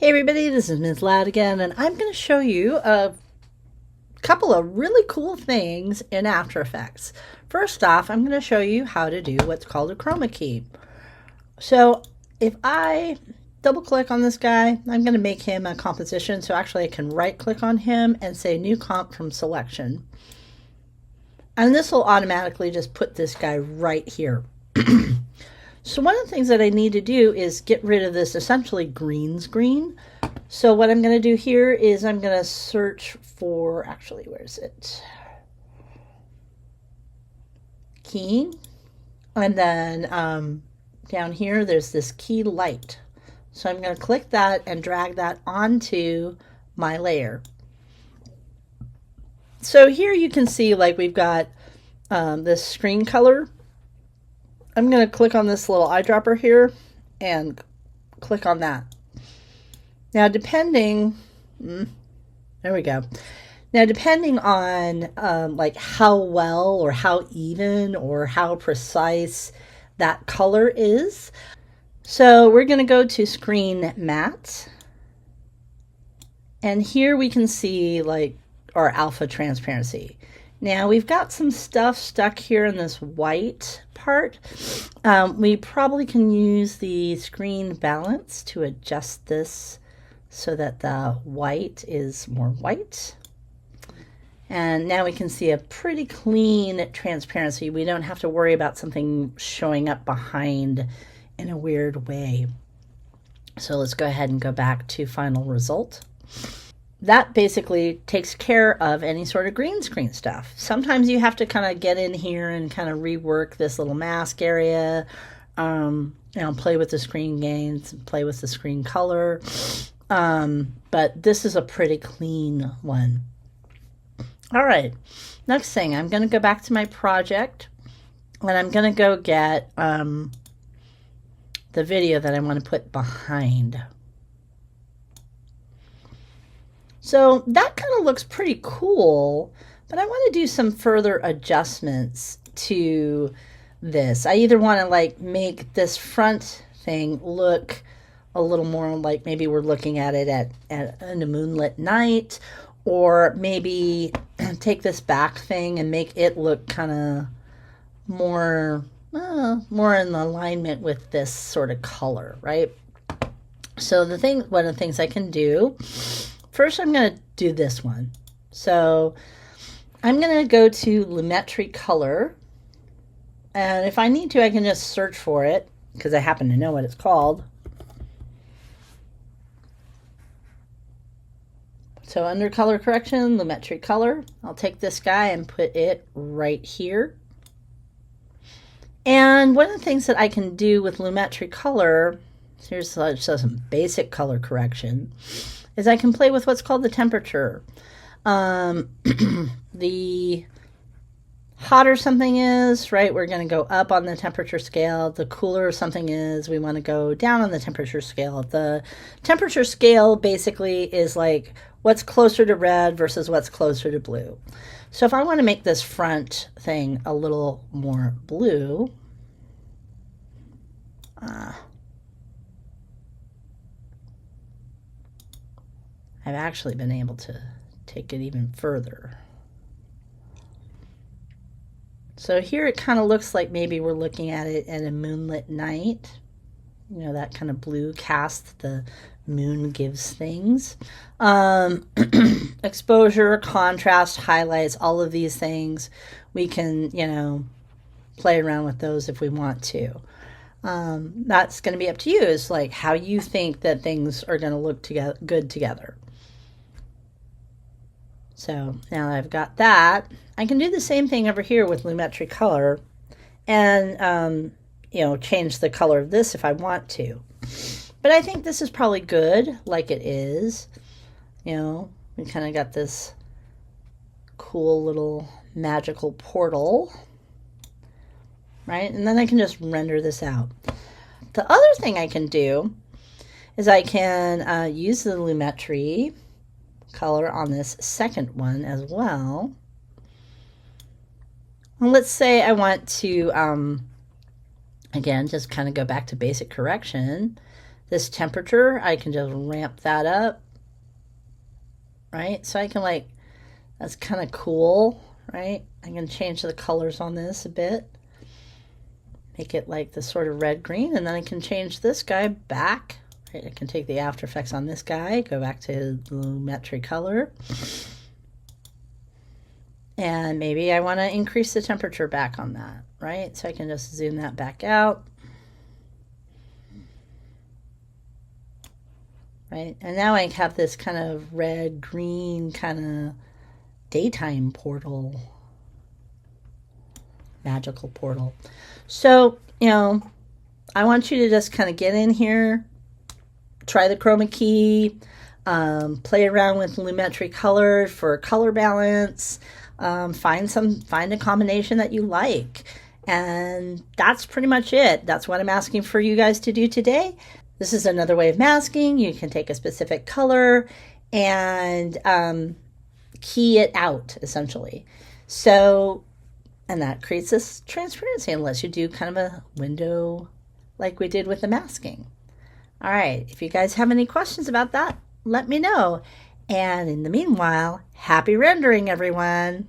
Hey everybody, this is Ms. Loud again, and I'm going to show you a couple of really cool things in After Effects. First off, I'm going to show you how to do what's called a chroma key. So if I double click on this guy, I'm going to make him a composition. So actually I can right click on him and say new comp from selection. And this will automatically just put this guy right here. So one of the things that I need to do is get rid of this essentially green screen. So what I'm going to do here is I'm going to search for, actually, where is it? Key. And then down here, there's this key light. So I'm going to click that and drag that onto my layer. So here you can see like we've got this screen color. I'm going to click on this little eyedropper here and click on that. Now depending, there we go. Now depending on like how well or how even or how precise that color is. So we're going to go to screen matte. And here we can see like our alpha transparency. Now we've got some stuff stuck here in this white part. We probably can use the screen balance to adjust this so that the white is more white. And now we can see a pretty clean transparency. We don't have to worry about something showing up behind in a weird way. So let's go ahead and go back to final result. That basically takes care of any sort of green screen stuff. Sometimes you have to kind of get in here and kind of rework this little mask area, play with the screen gains, play with the screen color. But this is a pretty clean one. All right, next thing, I'm going to go back to my project and I'm going to go get the video that I want to put behind. So that kind of looks pretty cool, but I want to do some further adjustments to this. I either want to like make this front thing look a little more like maybe we're looking at it at a moonlit night, or maybe take this back thing and make it look kind of more in alignment with this sort of color, right? So one of the things I can do, first, I'm going to do this one. So I'm going to go to Lumetri Color. And if I need to, I can just search for it because I happen to know what it's called. So under Color Correction, Lumetri Color, I'll take this guy and put it right here. And one of the things that I can do with Lumetri Color, here's some basic color correction, is I can play with what's called the temperature. The hotter something is, right, we're going to go up on the temperature scale. The cooler something is, we want to go down on the temperature scale. The temperature scale basically is like what's closer to red versus what's closer to blue. So if I want to make this front thing a little more blue, I've actually been able to take it even further. So here it kind of looks like maybe we're looking at it in a moonlit night. You know, that kind of blue cast the moon gives things. Exposure, contrast, highlights, all of these things. We can, play around with those if we want to. That's going to be up to you. It's like how you think that things are going to look good together. So now that I've got that, I can do the same thing over here with Lumetri Color and, change the color of this if I want to. But I think this is probably good like it is. We kind of got this cool little magical portal, right? And then I can just render this out. The other thing I can do is I can use the Lumetri Color on this second one as well. And let's say I want to, again, just kind of go back to basic correction. This temperature, I can just ramp that up, right? So I can like, that's kind of cool, right? I can change the colors on this a bit. Make it like this sort of red-green, and then I can change this guy back. Right? I can take the After Effects on this guy, go back to Lumetri color. And maybe I want to increase the temperature back on that, right? So I can just zoom that back out. Right? And now I have this kind of red-green kind of daytime portal. Magical portal. So, you know, I want you to just kind of get in here, try the Chroma key, play around with Lumetri color for color balance, find a combination that you like. And that's pretty much it. That's what I'm asking for you guys to do today. This is another way of masking. You can take a specific color and key it out, essentially. So, and that creates this transparency unless you do kind of a window like we did with the masking. All right, if you guys have any questions about that, let me know. And in the meanwhile, happy rendering, everyone.